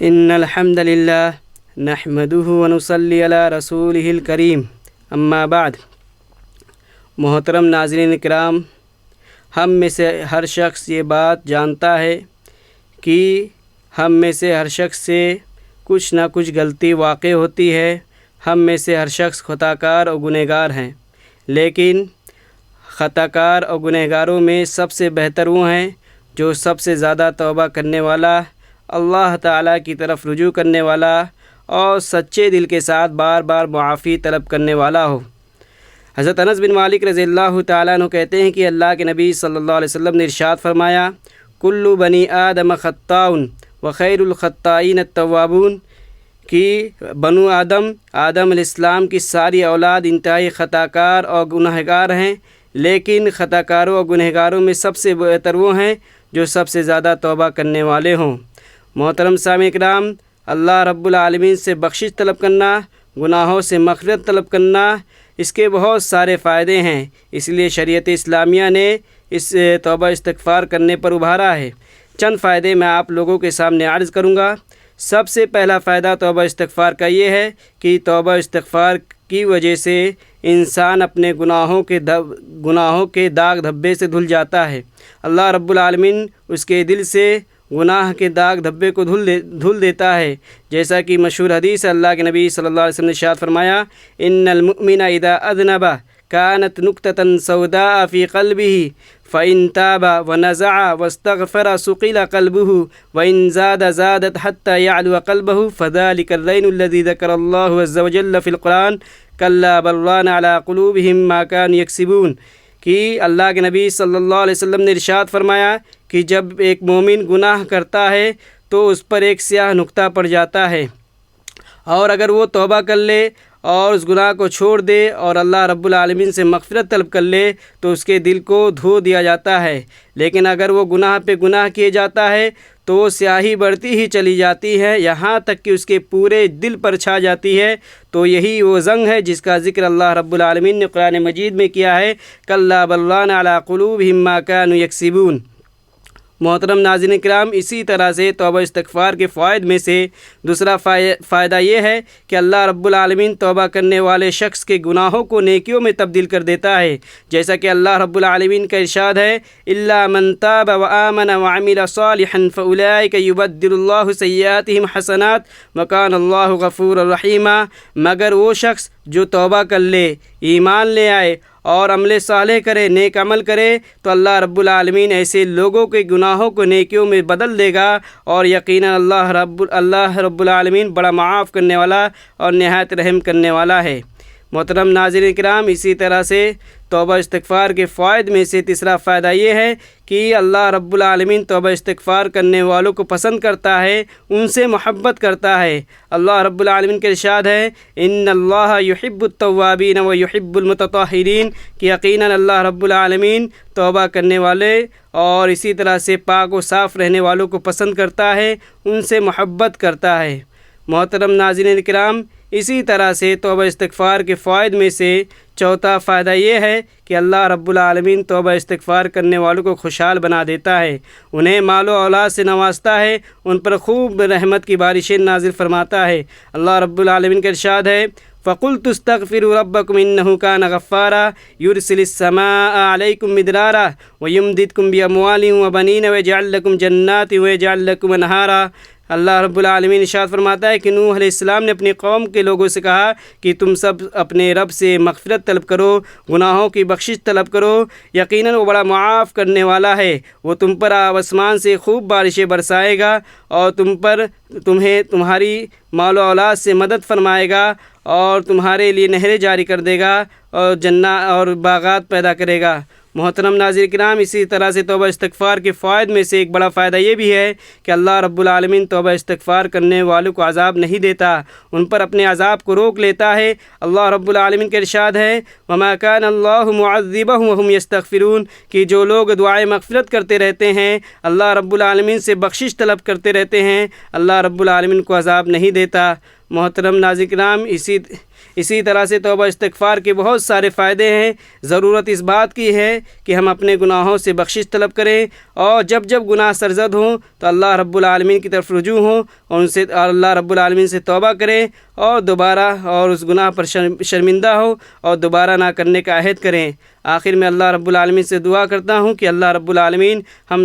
ان الحمد للہ نحمدہ ونصلی علی رسولہ الکریم اما بعد۔ محترم ناظرین کرام، ہم میں سے ہر شخص یہ بات جانتا ہے کہ ہم میں سے ہر شخص سے کچھ نہ کچھ غلطی واقع ہوتی ہے۔ ہم میں سے ہر شخص خطا کار اور گنہگار ہیں، لیکن خطا کار اور گنہگاروں میں سب سے بہتر وہ ہیں جو سب سے زیادہ توبہ کرنے والا، اللہ تعالیٰ کی طرف رجوع کرنے والا اور سچے دل کے ساتھ بار بار معافی طلب کرنے والا ہو۔ حضرت انس بن مالک رضی اللہ تعالیٰ عنہ کہتے ہیں کہ اللہ کے نبی صلی اللہ علیہ وسلم نے ارشاد فرمایا، کل بنی آدم خطاء وخیر الخطائین التوابون، کہ بنو آدم علیہ السلام کی ساری اولاد انتہائی خطا کار اور گناہ گار ہیں، لیکن خطا کاروں اور گناہ گاروں میں سب سے بہتر وہ ہیں جو سب سے زیادہ توبہ کرنے والے ہوں۔ محترم سامعین کرام، اللہ رب العالمین سے بخشش طلب کرنا، گناہوں سے مغفرت طلب کرنا، اس کے بہت سارے فائدے ہیں، اس لیے شریعت اسلامیہ نے اس توبہ استغفار کرنے پر ابھارا ہے۔ چند فائدے میں آپ لوگوں کے سامنے عرض کروں گا۔ سب سے پہلا فائدہ توبہ استغفار کا یہ ہے کہ توبہ استغفار کی وجہ سے انسان اپنے گناہوں کے داغ دھبے سے دھل جاتا ہے۔ اللہ رب العالمین اس کے دل سے گناہ کے داغ دھبے کو دھل دیتا ہے، جیسا کہ مشہور حدیث ہے، اللہ کے نبی صلی اللہ علیہ وسلم نے ارشاد فرمایا، ان المؤمن اذا اذنب كانت نقطة سوداء في قلبه فإن تاب ونزع واستغفر سقل قلبه وإن زادت حتى يعلو قلبه فذلك الرين الذي ذكر الله عز وجل في القرآن كلا بل ران على قلوبهم ما كانوا يكسبون، کہ اللہ کے نبی صلی اللہ علیہ وسلم نے ارشاد فرمایا کہ جب ایک مومن گناہ کرتا ہے تو اس پر ایک سیاہ نقطہ پڑ جاتا ہے، اور اگر وہ توبہ کر لے اور اس گناہ کو چھوڑ دے اور اللہ رب العالمین سے مغفرت طلب کر لے تو اس کے دل کو دھو دیا جاتا ہے۔ لیکن اگر وہ گناہ پہ گناہ کیے جاتا ہے تو وہ سیاہی بڑھتی ہی چلی جاتی ہے، یہاں تک کہ اس کے پورے دل پر چھا جاتی ہے۔ تو یہی وہ زنگ ہے جس کا ذکر اللہ رب العالمین نے قرآن مجید میں کیا ہے، کلا بل ران علی قلوبہم ما کانوا یکسبون۔ محترم ناظرین کرام، اسی طرح سے توبہ استغفار کے فوائد میں سے دوسرا فائدہ یہ ہے کہ اللہ رب العالمین توبہ کرنے والے شخص کے گناہوں کو نیکیوں میں تبدیل کر دیتا ہے، جیسا کہ اللہ رب العالمین کا ارشاد ہے، الا من تاب وآمن وعمل صالحا فاولئک یبدل اللہ سیئاتہم حسنات وکان اللہ غفورا رحیما، مگر وہ شخص جو توبہ کر لے، ایمان لے آئے اور عمل صالح کرے، نیک عمل کرے، تو اللہ رب العالمین ایسے لوگوں کے گناہوں کو نیکیوں میں بدل دے گا، اور یقیناً اللہ رب العالمین بڑا معاف کرنے والا اور نہایت رحم کرنے والا ہے۔ محترم ناظرین کرام، اسی طرح سے توبہ استغفار کے فوائد میں سے تیسرا فائدہ یہ ہے کہ اللہ رب العالمین توبہ استغفار کرنے والوں کو پسند کرتا ہے، ان سے محبت کرتا ہے۔ اللہ رب العالمین کے ارشاد ہے، ان اللہ یحب التوابین و یحب المتطہرین، کہ یقیناً اللہ رب العالمین توبہ کرنے والے اور اسی طرح سے پاک و صاف رہنے والوں کو پسند کرتا ہے، ان سے محبت کرتا ہے۔ محترم ناظرین کرام، اسی طرح سے توبہ استغفار کے فوائد میں سے چوتھا فائدہ یہ ہے کہ اللہ رب العالمین توبہ استغفار کرنے والوں کو خوشحال بنا دیتا ہے، انہیں مال و اولاد سے نوازتا ہے، ان پر خوب رحمت کی بارشیں نازل فرماتا ہے۔ اللہ رب العالمین کا ارشاد ہے، فَقُلْتُ اسْتَغْفِرُوا رَبَّكُمْ إِنَّهُ كَانَ غَفَّارًا يُرْسِلِ السَّمَاءَ عَلَيْكُمْ مِدْرَارًا وَيُمْدِدْكُمْ بِأَمْوَالٍ وَبَنِينَ وَيَجْعَلْ لَكُمْ جَنَّاتٍ وَيَجْعَلْ لَكُمْ أَنْهَارًا۔ اللہ رب العالمین ارشاد فرماتا ہے کہ نوح علیہ السلام نے اپنی قوم کے لوگوں سے کہا کہ تم سب اپنے رب سے مغفرت طلب کرو، گناہوں کی بخشش طلب کرو، یقیناً وہ بڑا معاف کرنے والا ہے، وہ تم پر آسمان سے خوب بارشیں برسائے گا اور تمہیں تمہاری مال و اولاد سے مدد فرمائے گا اور تمہارے لیے نہریں جاری کر دے گا اور جنات اور باغات پیدا کرے گا۔ محترم ناظرین کرام، اسی طرح سے توبہ استغفار کے فوائد میں سے ایک بڑا فائدہ یہ بھی ہے کہ اللہ رب العالمین توبہ استغفار کرنے والوں کو عذاب نہیں دیتا، ان پر اپنے عذاب کو روک لیتا ہے۔ اللہ رب العالمین کا ارشاد ہے، وَمَا كَانَ اللَّهُ مُعَذِّبَهُمْ وَهُمْ يَسْتَغْفِرُونَ، کہ جو لوگ دعائے مغفرت کرتے رہتے ہیں، اللہ رب العالمین سے بخشش طلب کرتے رہتے ہیں، اللہ رب العالمین کو عذاب نہیں دیتا۔ محترم ناظرین کرام، اسی طرح سے توبہ استغفار کے بہت سارے فائدے ہیں۔ ضرورت اس بات کی ہے کہ ہم اپنے گناہوں سے بخشش طلب کریں، اور جب جب گناہ سرزد ہوں تو اللہ رب العالمین کی طرف رجوع ہوں اور اللہ رب العالمین سے توبہ کریں، اور دوبارہ اس گناہ پر شرمندہ ہو اور دوبارہ نہ کرنے کا عہد کریں۔ آخر میں اللہ رب العالمین سے دعا کرتا ہوں کہ اللہ رب العالمین ہم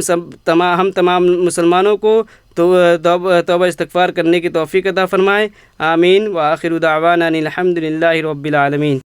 تمام مسلمانوں کو توبہ استغفار کرنے کی توفیق عطا فرمائے۔ آمین۔ وآخر دعوانا الحمد للہ رب العالمین۔